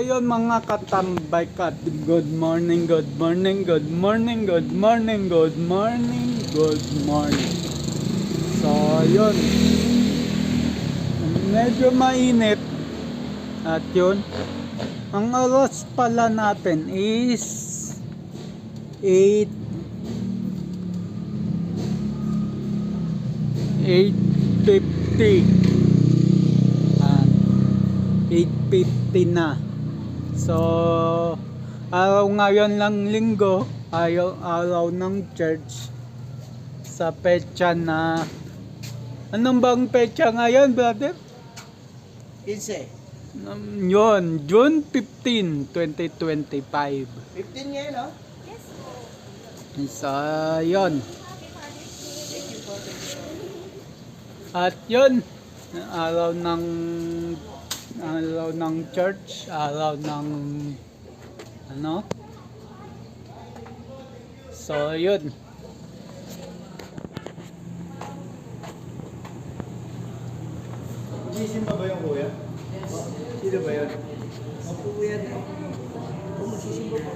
yun mga katambay kat, good morning, good morning, good morning, good morning, good morning, good morning. So yun, medyo mainit. At yun, ang oras pala natin is 8:50. 8:50 na. So araw ngayon lang linggo, araw ng church. Sa petsa na, anong bang petsa ngayon, brother? 15. Yun, June 15, 2025. 15 ngayon, no? So yun. At yun, araw ng church, araw ng ano. So yun. Magsisimba ba yung kuya? Yes. Sino ba yun? Ang kuya din. Kung magsisimba po.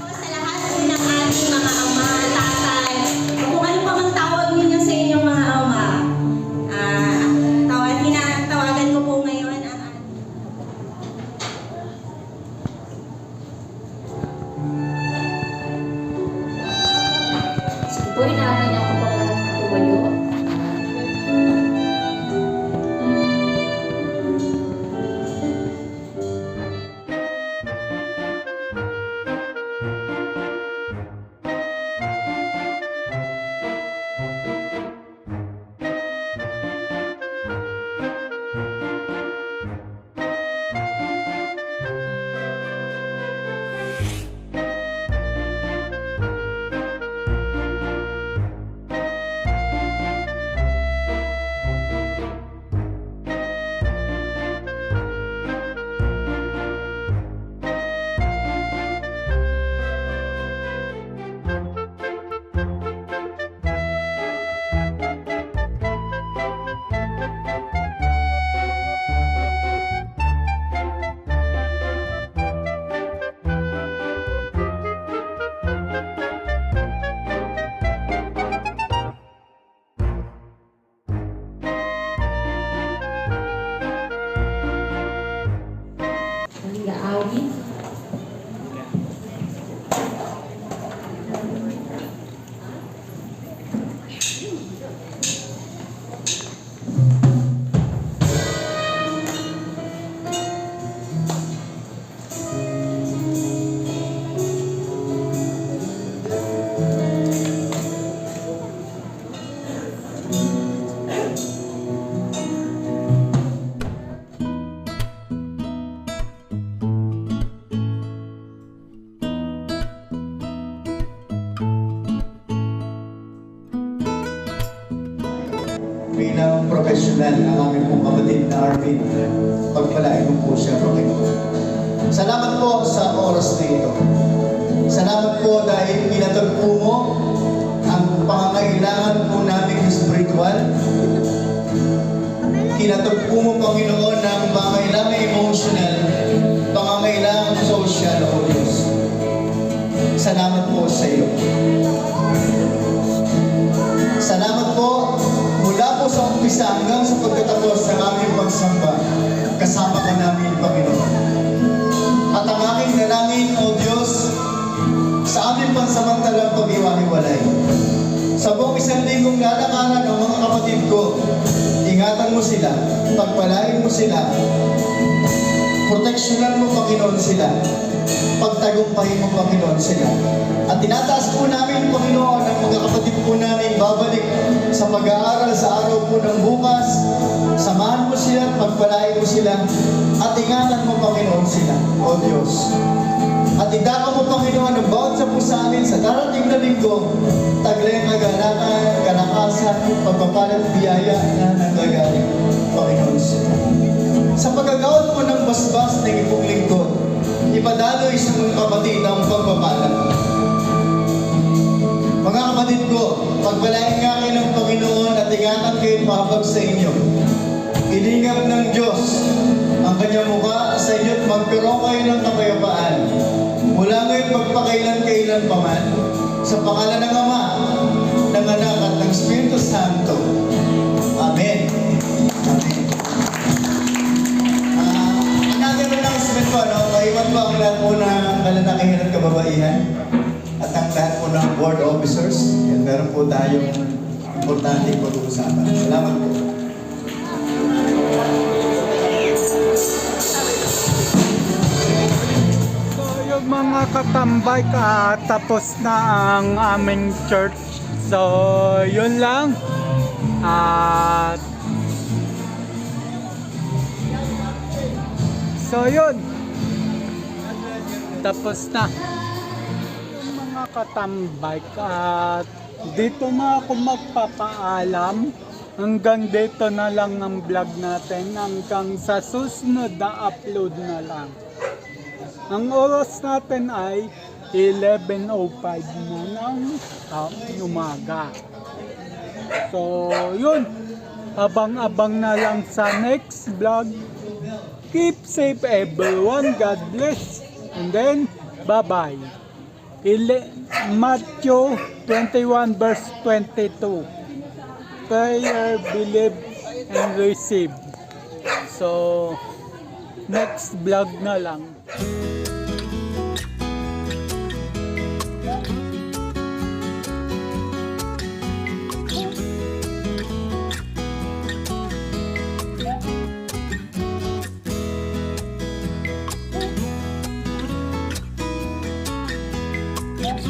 Sa lahat po ng ating mga ama, tatay, o kung ano pa mang tawag ninyo sa inyong mga ama, tawagan ko po ngayon ang Sige po, inaanay na ako pa tumayo. Awit. Bilang professional ang aming pong kapatid na Arvin, pagpalain mo po siya, Panginoon. Salamat po sa oras na ito. Salamat po dahil pinatagpo mo ang pangangailangan po namin spiritual. Pinatagpo mo, Panginoon, ang pangangailangan emotional, pangangailangan social, O Diyos. Salamat po sa iyo. Salamat po mula po sa umpisa hanggang sa pagkatapos ng aming pagsamba. Kasama ka namin, Panginoon. At ang aking dalangin, O Diyos, sa aming pansamantalang pag-iwahiwalay. Sa buong isang linggong lalakaran ng mga kapatid ko, ingatan mo sila, pagpalain mo sila, Proteksyonan mo, Panginoon, sila. Pagtagumpahin mo, Panginoon, sila. At tinataas po namin, Panginoon, ang mga kapatid po namin babalik sa pag-aaral sa araw po ng bukas. Samahan mo sila at pagpalain mo sila. At ingatan mo, Panginoon, sila, O Diyos. At idaka mo, Panginoon, ang bawat sa po sa amin sa darating na linggo, taglay ang kagalakan, kalakasan, pagpapalat, biyaya na nanggagaling, Panginoon, sila. Sa pagkagawad mo ng basbas ng ipong lingkod, ipadaloy sa mga kapatid ang pagpapalat. Mga kapatid ko, pagpalain nga kayo ng Panginoon at ingatan kayo mahabag sa inyo. Ilingap ng Diyos ang kanyang mukha sa inyo at magkaroon kayo ng kapayapaan. Mula ngayon magpakailan-kailan pa man, sa pangalan ng Ama, ng Anak at ng Espiritu Santo. Amen. Amen. Another announcement po, no? Maiwan po ang lahat po ng kalalakihan at kababaihan at ang lahat po ng board officers. Yan, meron po tayong importante pag-uusapan. Salamat po. So yung mga katambay, tapos na ang aming church. So yun lang. At so yun. Tapos na. Yung mga katambay, at dito na ako magpapaalam. Hanggang dito na lang ang vlog natin. Hanggang sa susunod na upload na lang. Ang oras natin ay 11:05 na ng umaga. So, yun. Abang-abang na lang sa next vlog. Keep safe everyone. God bless. And then, bye-bye. Matthew 21 verse 22. Prayer, believe, and receive. So, next vlog na lang.